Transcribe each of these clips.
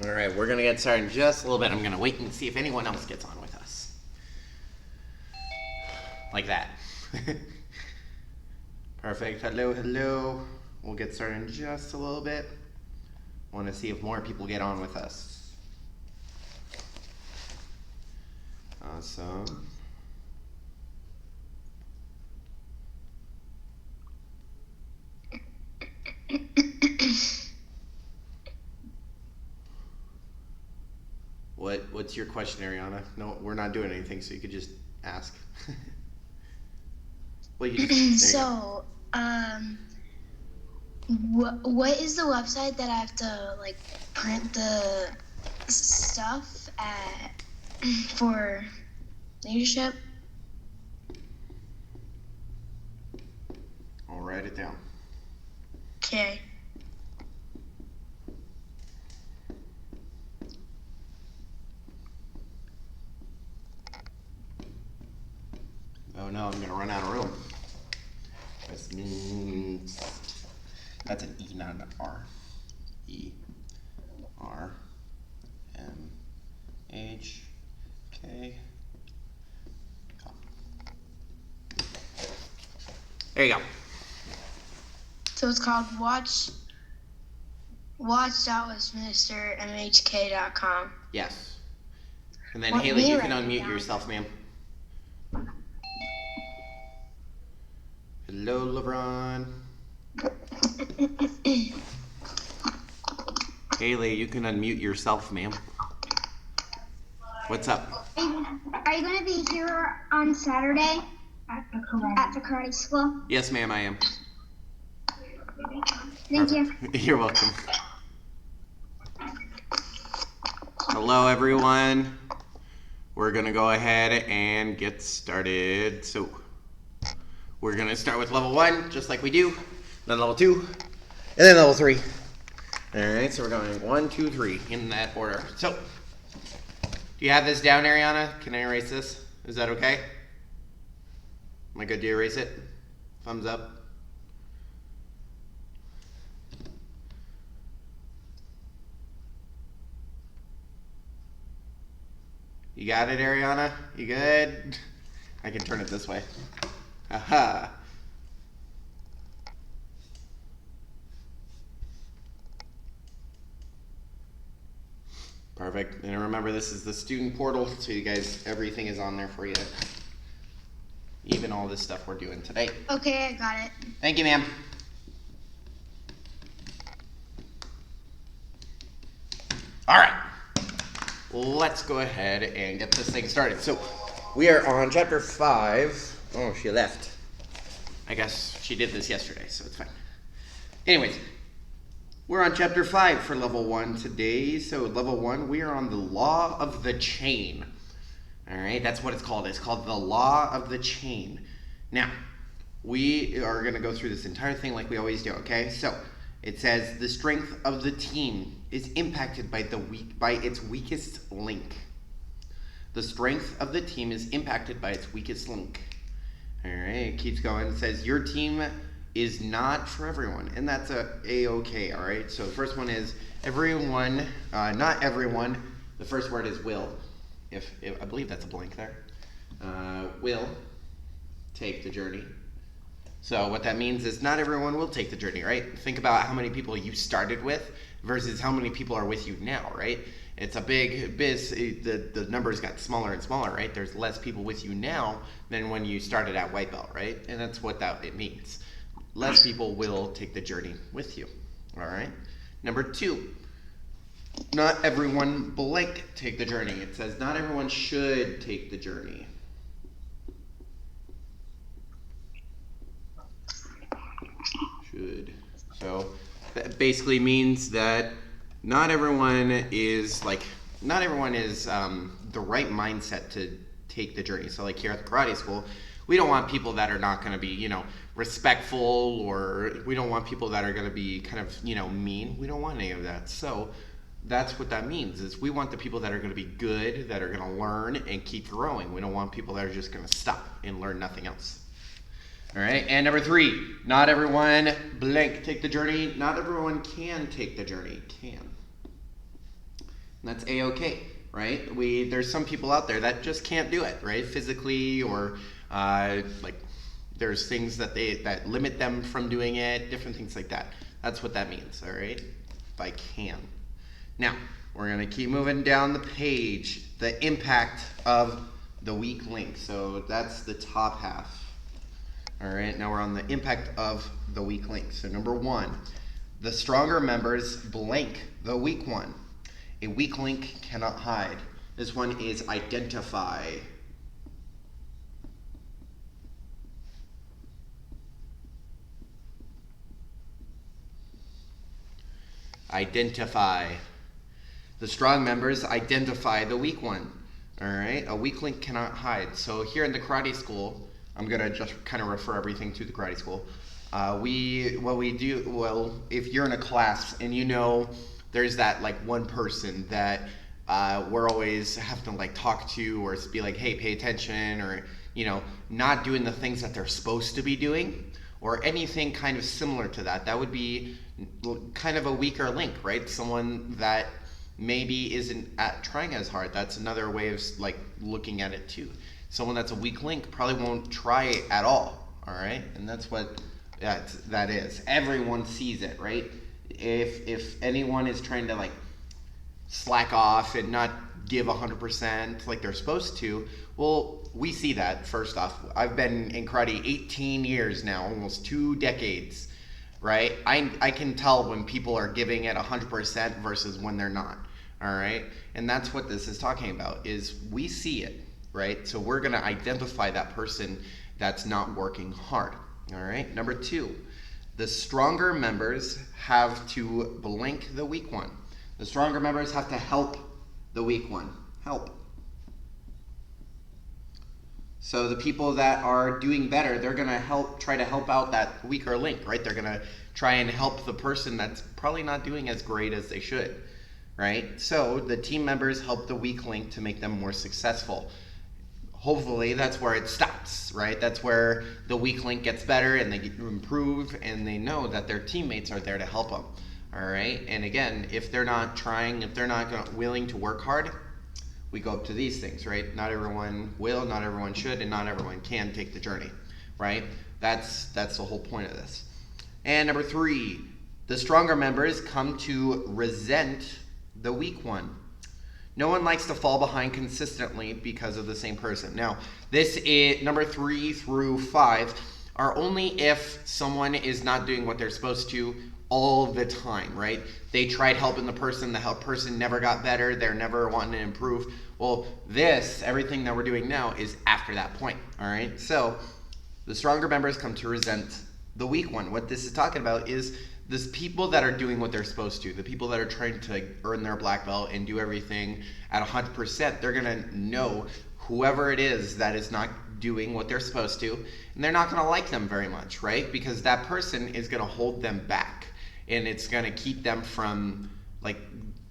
All right, we're going to get started in just a little bit. I'm going to wait and see if anyone else gets on with us. Like that. Perfect. Hello, hello. We'll get started in just a little bit. Want to see if more people get on with us. Awesome. What's your question, Ariana? No, we're not doing anything, so you could just ask. Well, you just, so, what is the website that I have to like print the stuff at for leadership? I'll write it down. Okay. Oh no, I'm gonna run out of room. That's an E, not an R. E, R, M, H, K. There you go. So it's called watch.westminstermhk.com. Yes. And then Haley, you can unmute yourself, ma'am. Hello, LeBron. Haley, you can unmute yourself, ma'am. What's up? Are you going to be here on Saturday at the karate school? Yes, ma'am, I am. Thank you. You're welcome. Hello, everyone. We're going to go ahead and get started. So we're going to start with level 1, just like we do. Then level 2, and then level 3. All right, so we're going 1, 2, 3 in that order. So, do you have this down, Ariana? Can I erase this? Is that okay? Am I good to erase it? Thumbs up. You got it, Ariana? You good? I can turn it this way. Aha. Perfect. And remember, this is the student portal, so you guys, everything is on there for you. Even all this stuff we're doing today. Okay, I got it. Thank you, ma'am. All right. Let's go ahead and get this thing started. So, we are on chapter 5. Oh, she left. I guess she did this yesterday, so it's fine. Anyways, we're on chapter 5 for level 1 today. So level 1, we are on the law of the chain. All right, that's what it's called. It's called the law of the chain. Now, we are going to go through this entire thing like we always do, okay? So it says the strength of the team is impacted by its weakest link. The strength of the team is impacted by its weakest link. All right, it keeps going. It says your team is not for everyone, and that's A-okay, all right? So the first one is everyone, not everyone. The first word is will. If I believe that's a blank there. Will take the journey. So what that means is not everyone will take the journey, right? Think about how many people you started with versus how many people are with you now, right? It's a big the numbers got smaller and smaller, right? There's less people with you now than when you started at white belt, right? And that's what it means. Less people will take the journey with you, all right? Number 2, not everyone blank take the journey. It says not everyone should take the journey. Should. So that basically means that not everyone is the right mindset to take the journey. So like here at the karate school, we don't want people that are not going to be, respectful, or we don't want people that are going to be kind of, mean. We don't want any of that. So that's what that means, is we want the people that are going to be good, that are going to learn and keep growing. We don't want people that are just going to stop and learn nothing else. All right, and number 3, not everyone blank take the journey. Not everyone can take the journey. Can. That's a-okay, right? There's some people out there that just can't do it, right? Physically, or like there's things that limit them from doing it, different things like that. That's what that means, all right? If I can. Now, we're gonna keep moving down the page. The impact of the weak link. So that's the top half. All right, now we're on the impact of the weak link. So number 1, the stronger members blank the weak one. A weak link cannot hide. This one is identify. Identify. The strong members identify the weak one. All right, a weak link cannot hide. So here in the karate school, I'm gonna just kind of refer everything to the karate school. What we do, well, if you're in a class and you know there's that like one person that we're always have to like talk to or be like, hey, pay attention, or not doing the things that they're supposed to be doing, or anything kind of similar to that. That would be kind of a weaker link, right? Someone that maybe isn't trying as hard. That's another way of like looking at it too. Someone that's a weak link probably won't try at all. All right, and that's what that is. Everyone sees it, right? If anyone is trying to like slack off and not give 100% like they're supposed to, well, we see that. First off, I've been in karate 18 years now, almost 2 decades, right? I can tell when people are giving it 100% versus when they're not. All right, and that's what this is talking about, is we see it, right? So we're going to identify that person that's not working hard. All right, number 2, the stronger members have to blank the weak one. The stronger members have to help the weak one. Help. So the people that are doing better, they're going to try to help out that weaker link, right? They're going to try and help the person that's probably not doing as great as they should, right? So the team members help the weak link to make them more successful. Hopefully that's where it stops, right? That's where the weak link gets better and they get to improve, and they know that their teammates are there to help them. All right, and again, if they're not trying, if they're not willing to work hard, we go up to these things, right? Not everyone will, not everyone should, and not everyone can take the journey, right? That's the whole point of this. And number 3, the stronger members come to resent the weak one. No one likes to fall behind consistently because of the same person. Now, this is number 3 through 5 are only if someone is not doing what they're supposed to all the time, right? They tried helping the person never got better, they're never wanting to improve. Well, everything that we're doing now is after that point, all right? So the stronger members come to resent the weak one. What this is talking about is this people that are doing what they're supposed to, the people that are trying to earn their black belt and do everything at 100%, they're gonna know whoever it is that is not doing what they're supposed to, and they're not gonna like them very much, right? Because that person is gonna hold them back, and it's gonna keep them from like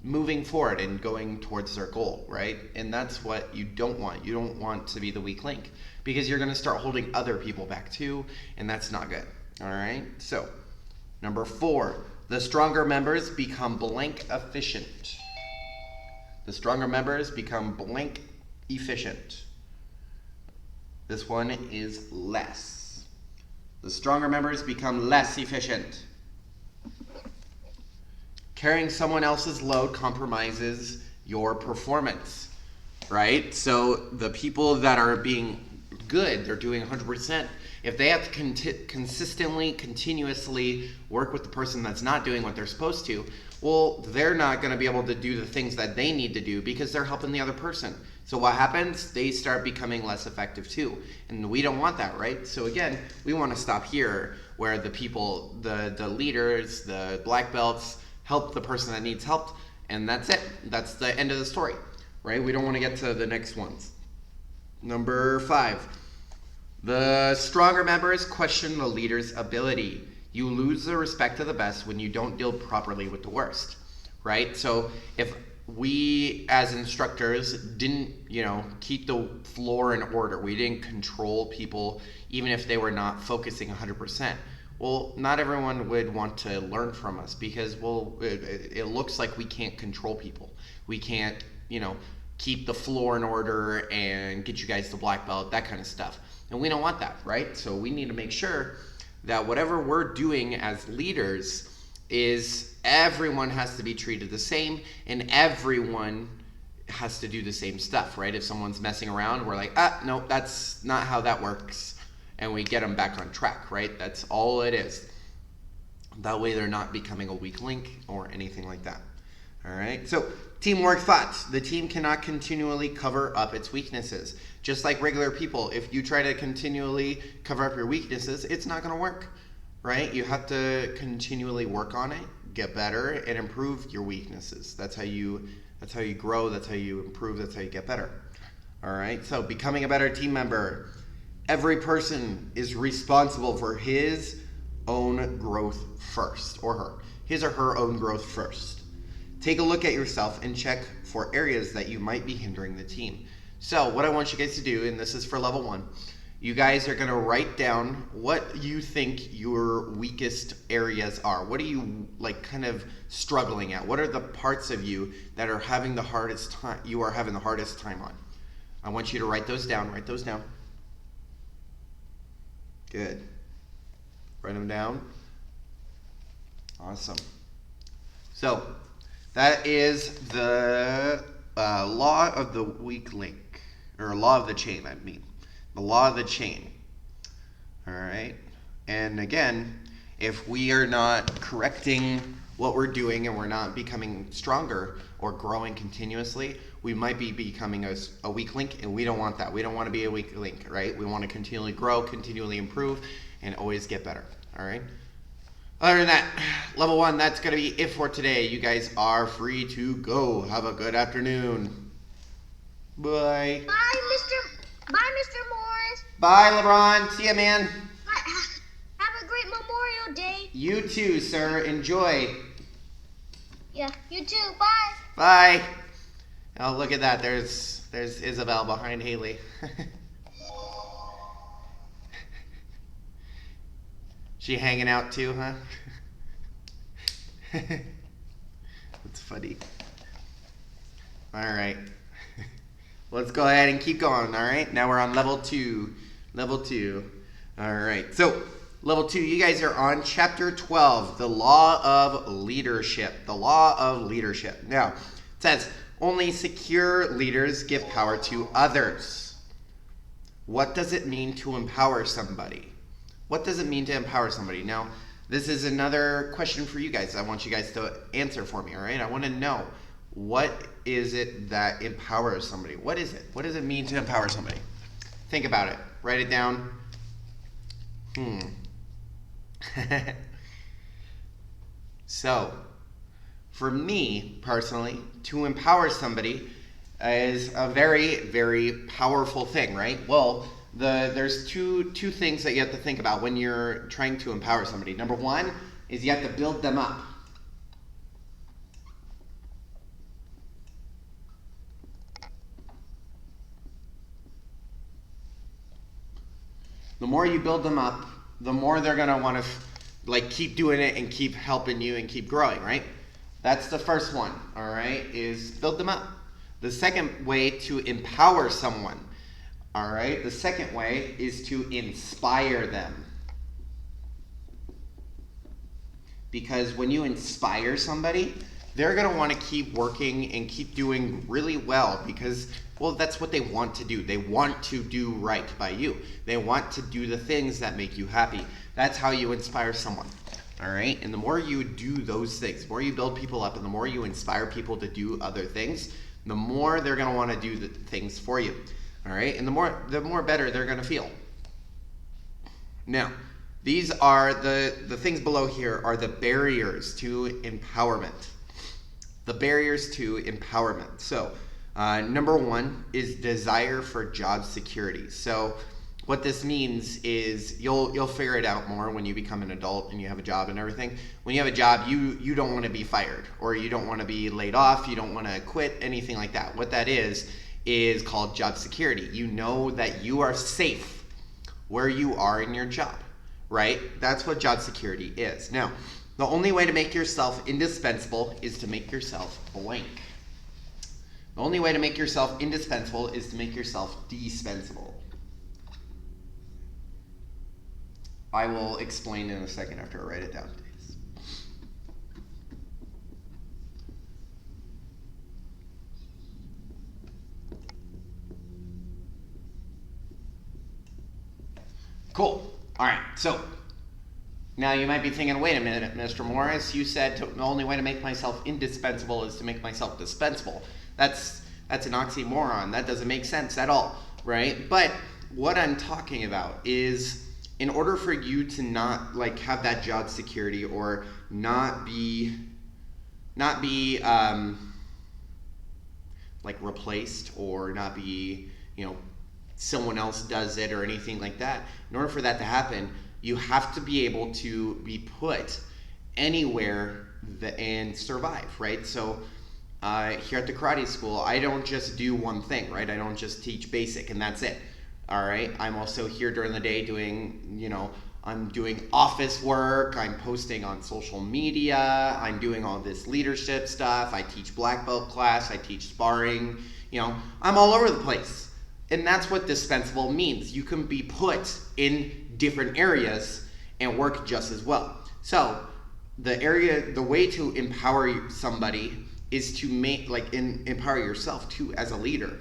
moving forward and going towards their goal, right? And that's what you don't want. You don't want to be the weak link, because you're gonna start holding other people back too, and that's not good, all right? So, number 4, the stronger members become blank efficient. The stronger members become blank efficient. This one is less. The stronger members become less efficient. Carrying someone else's load compromises your performance, right? So the people that are being good, they're doing 100%. If they have to consistently, continuously work with the person that's not doing what they're supposed to, well, they're not going to be able to do the things that they need to do because they're helping the other person. So what happens? They start becoming less effective too. And we don't want that, right? So again, we want to stop here where the people, the leaders, the black belts help the person that needs help, and that's it. That's the end of the story, right? We don't want to get to the next ones. Number 5. The stronger members question the leader's ability. You lose the respect of the best when you don't deal properly with the worst, right? So if we as instructors didn't, keep the floor in order, we didn't control people even if they were not focusing 100%, well, not everyone would want to learn from us because, well, it looks like we can't control people. We can't, keep the floor in order and get you guys the black belt, that kind of stuff. And we don't want that, right? So we need to make sure that whatever we're doing as leaders is everyone has to be treated the same and everyone has to do the same stuff, right? If someone's messing around, we're like, no, that's not how that works. And we get them back on track, right? That's all it is. That way they're not becoming a weak link or anything like that. All right, so teamwork thoughts. The team cannot continually cover up its weaknesses. Just like regular people, if you try to continually cover up your weaknesses, it's not going to work, right? You have to continually work on it, get better, and improve your weaknesses. That's how you grow, that's how you improve, that's how you get better. All right, so becoming a better team member. Every person is responsible for his own growth first, or her. His or her own growth first. Take a look at yourself and check for areas that you might be hindering the team. So what I want you guys to do, and this is for level 1, you guys are going to write down what you think your weakest areas are. What are you kind of struggling at? What are the parts of you that are having the hardest time on? I want you to write those down. Write those down. Good. Write them down. Awesome. So that is the law of the weak link, or law of the chain, I mean. The law of the chain. All right. And again, if we are not correcting what we're doing and we're not becoming stronger or growing continuously, we might be becoming a weak link, and we don't want that. We don't want to be a weak link, right? We want to continually grow, continually improve, and always get better. All right. Other than that, level 1, that's going to be it for today. You guys are free to go. Have a good afternoon. Bye. Bye, Mr. Morris. Bye, LeBron. See ya, man. Have a great Memorial Day. You too, sir. Enjoy. Yeah, you too. Bye. Bye. Oh, look at that. There's Isabel behind Haley. She hanging out too, huh? That's funny. All right. Let's go ahead and keep going, all right? Now we're on level 2. Level 2. All right. So, level 2, you guys are on chapter 12, the law of leadership. The law of leadership. Now, it says, only secure leaders give power to others. What does it mean to empower somebody? What does it mean to empower somebody? Now, this is another question for you guys. I want you guys to answer for me, all right? I want to know, what is it that empowers somebody? What is it? What does it mean to empower somebody? Think about it. Write it down. So, for me, personally, to empower somebody is a very, very powerful thing, right? Well, there's two things that you have to think about when you're trying to empower somebody. Number 1 is you have to build them up. The more you build them up, the more they're going to want to keep doing it and keep helping you and keep growing, right? That's the first one, all right, is build them up. The second way to empower someone, all right, the second way is to inspire them. Because when you inspire somebody, they're going to want to keep working and keep doing really well because, well, that's what they want to do. They want to do right by you. They want to do the things that make you happy. That's how you inspire someone, all right? And the more you do those things, the more you build people up and the more you inspire people to do other things, the more they're going to want to do the things for you, all right? And the more better they're going to feel. Now, these are the things below here are the barriers to empowerment. The barriers to empowerment. So, number 1 is desire for job security. So, what this means is you'll figure it out more when you become an adult and you have a job and everything. When you have a job, you don't want to be fired or you don't want to be laid off. You don't want to quit, anything like that. What that is called job security. You know that you are safe where you are in your job, right? That's what job security is. Now, the only way to make yourself indispensable is to make yourself blank. The only way to make yourself indispensable is to make yourself dispensable. I will explain in a second after I write it down. Cool. All right, so now you might be thinking, wait a minute, Mr. Morris, you said the only way to make myself indispensable is to make myself dispensable. That's an oxymoron. That doesn't make sense at all, right? But what I'm talking about is, in order for you to not like have that job security or not be like replaced or not be, someone else does it or anything like that, in order for that to happen, you have to be able to be put anywhere and survive, right? So here at the karate school, I don't just do one thing, right? I don't just teach basic and that's it, all right? I'm also here during the day doing, I'm doing office work, I'm posting on social media, I'm doing all this leadership stuff, I teach black belt class, I teach sparring, I'm all over the place. And that's what dispensable means. You can be put in different areas and work just as well. So the way to empower somebody is to empower yourself too as a leader,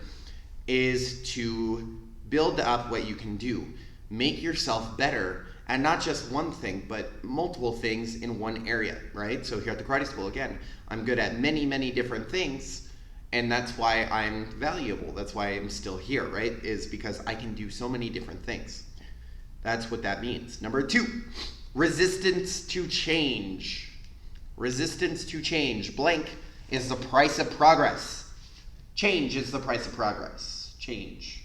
is to build up what you can do. Make yourself better at not just one thing, but multiple things in one area, right? So here at the karate school, again, I'm good at many, many different things. And that's why I'm valuable. That's why I'm still here, right? Is because I can do so many different things. That's what that means. Number 2, resistance to change. Resistance to change. Blank is the price of progress. Change is the price of progress. Change.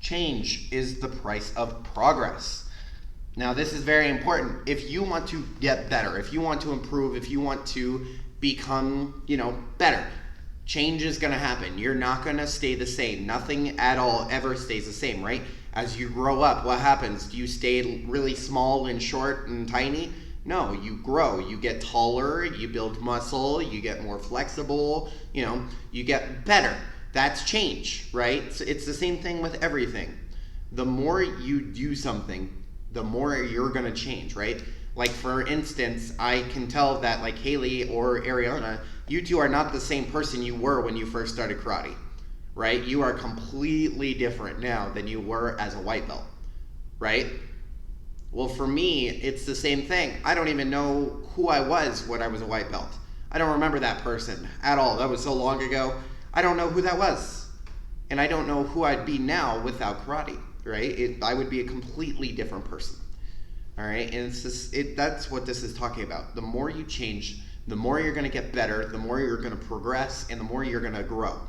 Change is the price of progress. Now, this is very important. If you want to get better, if you want to improve, if you want to become, better, change is going to happen. You're not going to stay the same. Nothing at all ever stays the same, right? As you grow up, what happens? Do you stay really small and short and tiny? No, you grow. You get taller, you build muscle, you get more flexible, you get better. That's change, right? So it's the same thing with everything. The more you do something, the more you're going to change, right? Like, for instance, I can tell that, like, Haley or Ariana, you two are not the same person you were when you first started karate, right? You are completely different now than you were as a white belt, right? Well, for me, it's the same thing. I don't even know who I was when I was a white belt. I don't remember that person at all. That was so long ago. I don't know who that was. And I don't know who I'd be now without karate. Right? I would be a completely different person. All right? And that's what this is talking about. The more you change, the more you're going to get better, the more you're going to progress, and the more you're going to grow.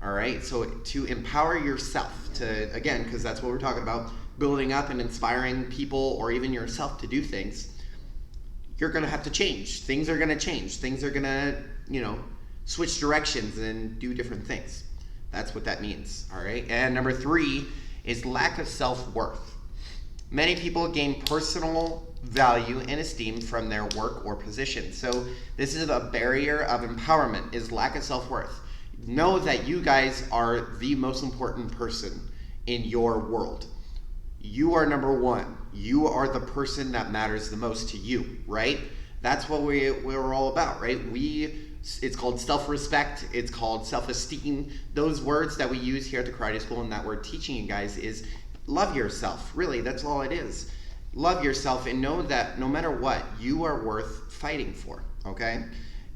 All right? So to empower yourself to, again, because that's what we're talking about, building up and inspiring people or even yourself to do things, you're going to have to change. Things are going to change. Things are going to, switch directions and do different things. That's what that means. All right? And number 3 is lack of self-worth. Many people gain personal value and esteem from their work or position. So this is a barrier of empowerment, is lack of self-worth. Know that you guys are the most important person in your world. You are number 1. You are the person that matters the most to you, right? That's what we're all about, right? It's called self-respect, it's called self-esteem. Those words that we use here at the karate school and that we're teaching you guys is love yourself. Really, that's all it is. Love yourself and know that no matter what, you are worth fighting for, okay?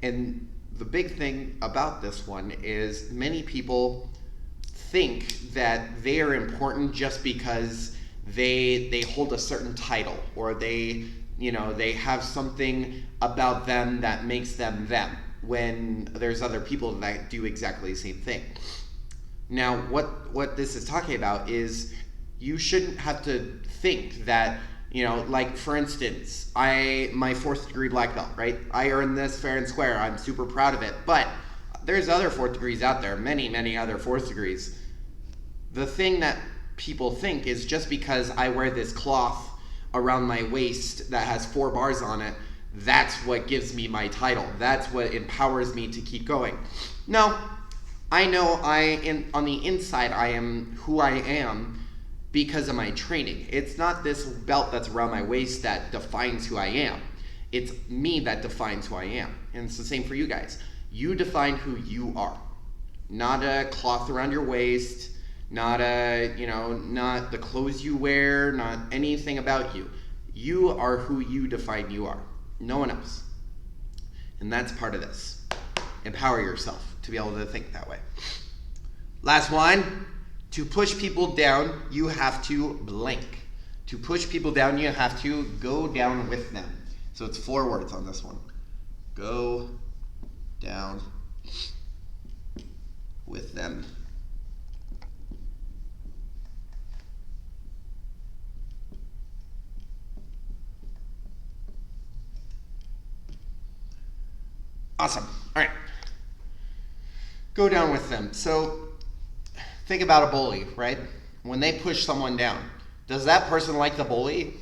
And the big thing about this one is many people think that they are important just because they hold a certain title, or they have something about them that makes them them, when there's other people that do exactly the same thing. Now, what this is talking about is you shouldn't have to think that, like, for instance, my 4th degree black belt, right? I earned this fair and square. I'm super proud of it. But there's other 4th degrees out there, many, many other 4th degrees. The thing that people think is just because I wear this cloth around my waist that has 4 bars on it, that's what gives me my title. That's what empowers me to keep going. No, I know on the inside I am who I am because of my training. It's not this belt that's around my waist that defines who I am. It's me that defines who I am. And it's the same for you guys. You define who you are. Not a cloth around your waist, not not the clothes you wear, not anything about you. You are who you define you are. No one else. And that's part of this. Empower yourself to be able to think that way. Last one. To push people down, you have to blank. To push people down, you have to go down with them. So it's 4 words on this one. Go down with them. Awesome. All right. Go down with them. So think about a bully, right? When they push someone down, does that person like the bully?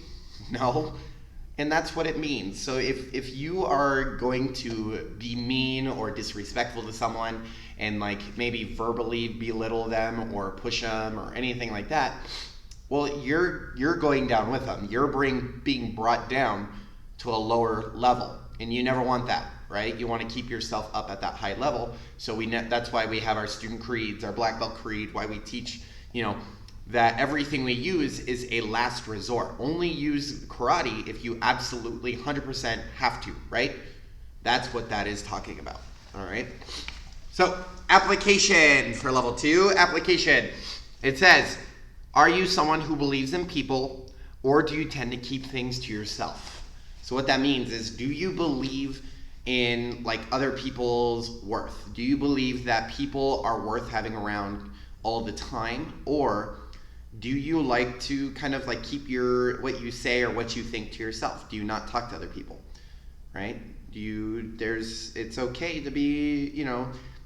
No. And that's what it means. So if you are going to be mean or disrespectful to someone and like maybe verbally belittle them or push them or anything like that, well, you're going down with them. You're being brought down to a lower level, and you never want that, right? You want to keep yourself up at that high level. So that's why we have our student creeds, our black belt creed, why we teach, that everything we use is a last resort. Only use karate if you absolutely 100% have to, right? That's what that is talking about, all right? So application for level 2, application. It says, are you someone who believes in people, or do you tend to keep things to yourself? So what that means is, do you believe in like other people's worth? Do you believe that people are worth having around all the time, or do you like to kind of like keep what you say or what you think to yourself? Do you not talk to other people, right? It's okay to be,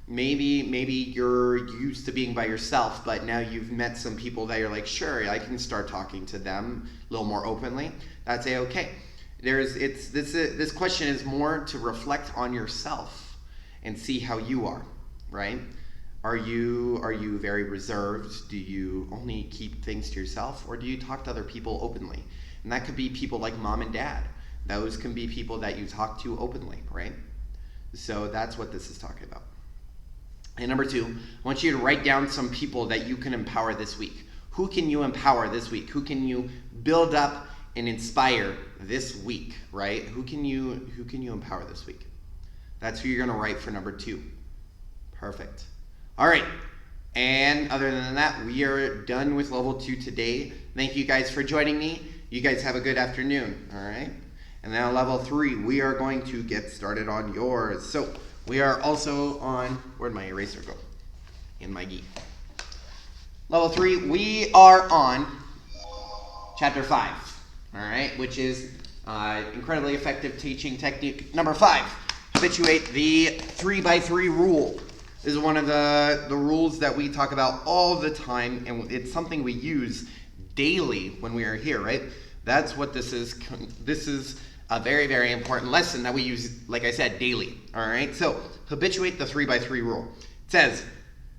maybe you're used to being by yourself, but now you've met some people that you're like, sure, I can start talking to them a little more openly. That's okay. This question is more to reflect on yourself and see how you are, right? Are you very reserved? Do you only keep things to yourself, or do you talk to other people openly? And that could be people like mom and dad. Those can be people that you talk to openly, right? So that's what this is talking about. And number 2, I want you to write down some people that you can empower this week. Who can you empower this week? Who can you build up and inspire this week, right? Who can you empower this week? That's who you're going to write for number 2. Perfect. All right, and other than that, we are done with level 2 today. Thank you guys for joining me. You guys have a good afternoon, all right? And now level 3, we are going to get started on yours. So we are also on, where'd my eraser go? In my gi. Level 3, we are on chapter 5, all right, which is incredibly effective teaching technique number 5. Habituate the 3x3 rule. This is one of the rules that we talk about all the time, and it's something we use daily when we are here, right? That's what this is. This is a very, very important lesson that we use, like I said, daily, all right? So habituate the 3x3 rule. It says,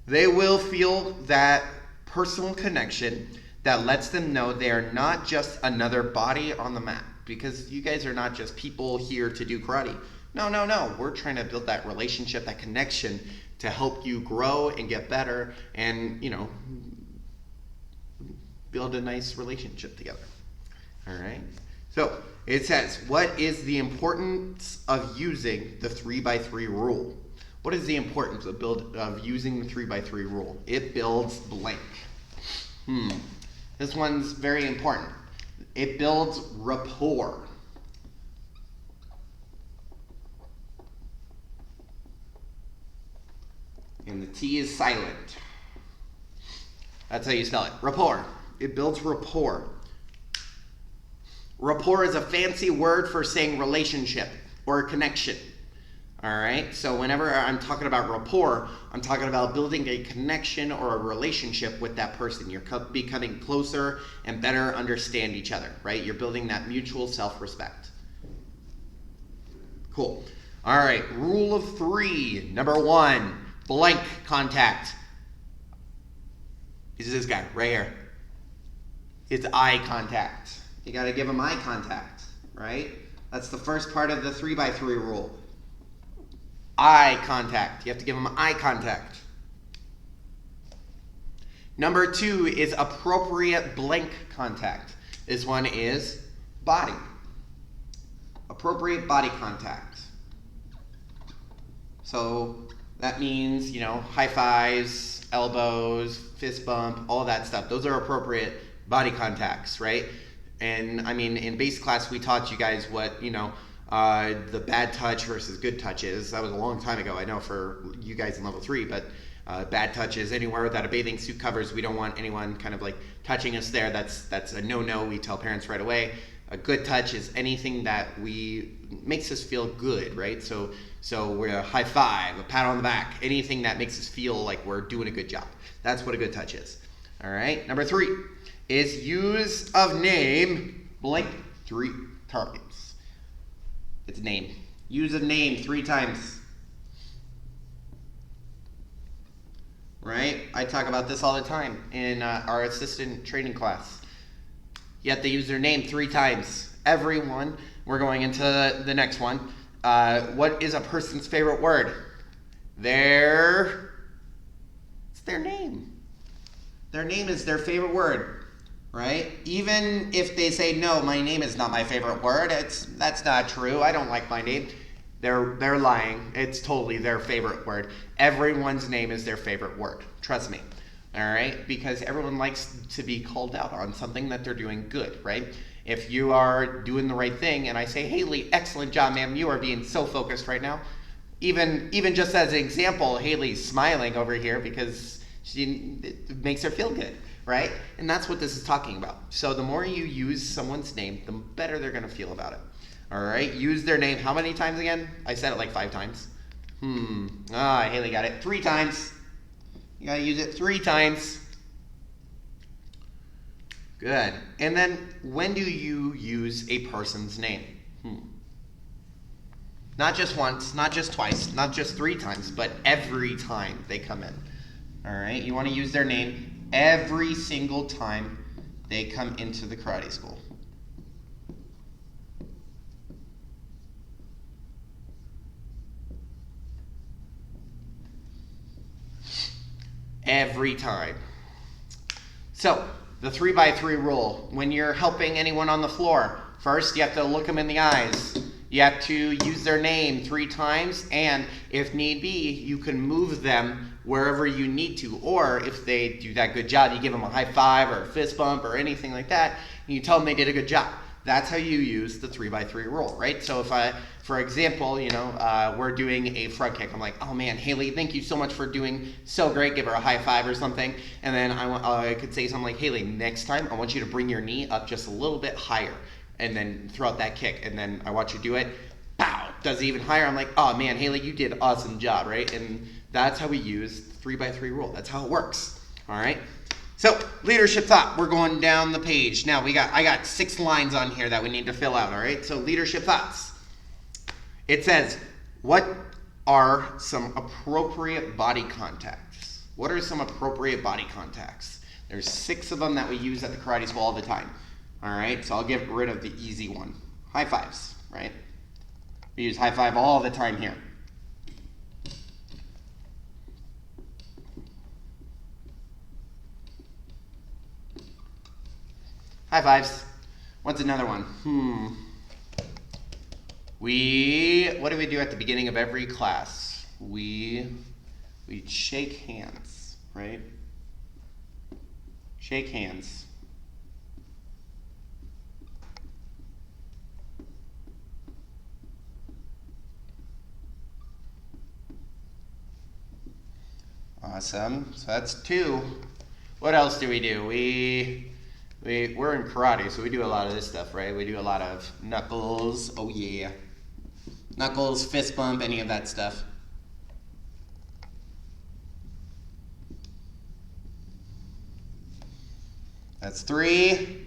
they will feel that personal connection that lets them know they are not just another body on the mat, because you guys are not just people here to do karate. No. We're trying to build that relationship, that connection, to help you grow and get better and, build a nice relationship together. All right? So it says, what is the importance of using the 3x3 rule? What is the importance of using the 3x3 rule? It builds blank. This one's very important. It builds rapport. And the T is silent. That's how you spell it. Rapport. It builds rapport. Rapport is a fancy word for saying relationship or connection. All right, so whenever I'm talking about rapport, I'm talking about building a connection or a relationship with that person. You're becoming closer and better understand each other, right? You're building that mutual self-respect. Cool. All right, rule of 3. Number 1, blank contact. Is this guy right here? It's eye contact. You got to give him eye contact, right? That's the first part of the 3x3 rule. Eye contact. You have to give them eye contact. Number 2 is appropriate blank contact. This one is body. Appropriate body contact. So that means, high fives, elbows, fist bump, all that stuff. Those are appropriate body contacts, right? And I mean, in basic class, we taught you guys what, the bad touch versus good touch is. That was a long time ago, I know, for you guys in level 3, but bad touch is anywhere that a bathing suit covers. We don't want anyone kind of like touching us there. That's a no-no. We tell parents right away. A good touch is anything that makes us feel good, right? So we're a high five, a pat on the back, anything that makes us feel like we're doing a good job. That's what a good touch is. All right. Number 3 is use of name blank 3 times. It's name. Use of name 3 times. Right? I talk about this all the time in our assistant training class. You have to use their name 3 times. Everyone. We're going into the next one. What is a person's favorite word? It's their name. Their name is their favorite word. Right? Even if they say, no, my name is not my favorite word, that's not true. I don't like my name. They're lying. It's totally their favorite word. Everyone's name is their favorite word. Trust me. All right? Because everyone likes to be called out on something that they're doing good, right? If you are doing the right thing and I say, Haley, excellent job, ma'am. You are being so focused right now. Even just as an example, Haley's smiling over here because it makes her feel good. Right? And that's what this is talking about. So the more you use someone's name, the better they're going to feel about it. All right? Use their name how many times again? I said it like 5 times. Haley got it. 3 times. You got to use it 3 times. Good. And then when do you use a person's name? Not just once, not just twice, not just 3 times, but every time they come in. All right? You want to use their name every single time they come into the karate school. Every time. So, the 3x3 rule. When you're helping anyone on the floor, first you have to look them in the eyes. You have to use their name 3 times, and if need be, you can move them wherever you need to. Or if they do that good job, you give them a high five or a fist bump or anything like that, and you tell them they did a good job. That's how you use the 3x3 rule, right? So if for example, we're doing a front kick. I'm like, oh man, Haley, thank you so much for doing so great. Give her a high five or something. And then I could say something like, Haley, next time I want you to bring your knee up just a little bit higher and then throw out that kick. And then I watch you do it. Pow! Does it even higher. I'm like, oh man, Haley, you did an awesome job, right? And that's how we use the 3x3 rule. That's how it works. All right? So, leadership thought. We're going down the page. Now, I got 6 lines on here that we need to fill out, all right? So, leadership thoughts. It says, what are some appropriate body contacts? What are some appropriate body contacts? There's 6 of them that we use at the karate school all the time. All right? So, I'll get rid of the easy one. High fives, right? We use high five all the time here. High fives. What's another one? What do we do at the beginning of every class? We shake hands, right? Shake hands. Awesome. So that's 2. What else do we do? We're in karate, so we do a lot of this stuff, right? We do a lot of knuckles. Oh yeah. Knuckles, fist bump, any of that stuff. That's 3.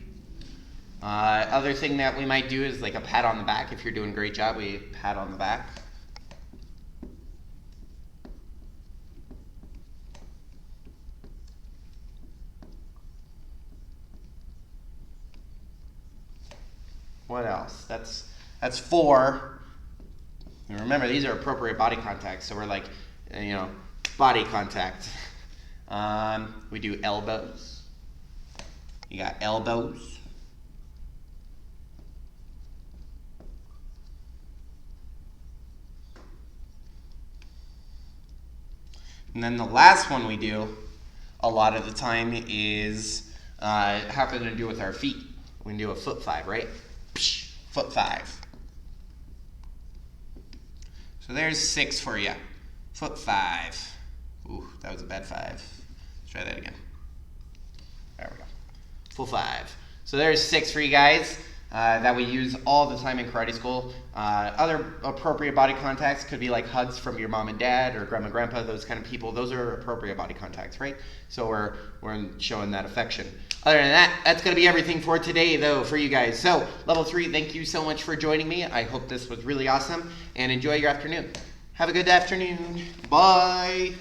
Other thing that we might do is like a pat on the back. If you're doing a great job, we pat on the back. What else? That's 4. And remember, these are appropriate body contact, so we're like, body contact. We do elbows. You got elbows. And then the last one we do a lot of the time is having to do with our feet. We can do a foot 5, right? Foot 5. So there's 6 for you. Foot 5. Ooh, that was a bad 5. Let's try that again. There we go. Full 5. So there's 6 for you guys that we use all the time in karate school. Other appropriate body contacts could be like hugs from your mom and dad or grandma and grandpa, those kind of people. Those are appropriate body contacts, right? So we're showing that affection. Other than that, that's going to be everything for today, though, for you guys. So, Level 3, thank you so much for joining me. I hope this was really awesome, and enjoy your afternoon. Have a good afternoon. Bye.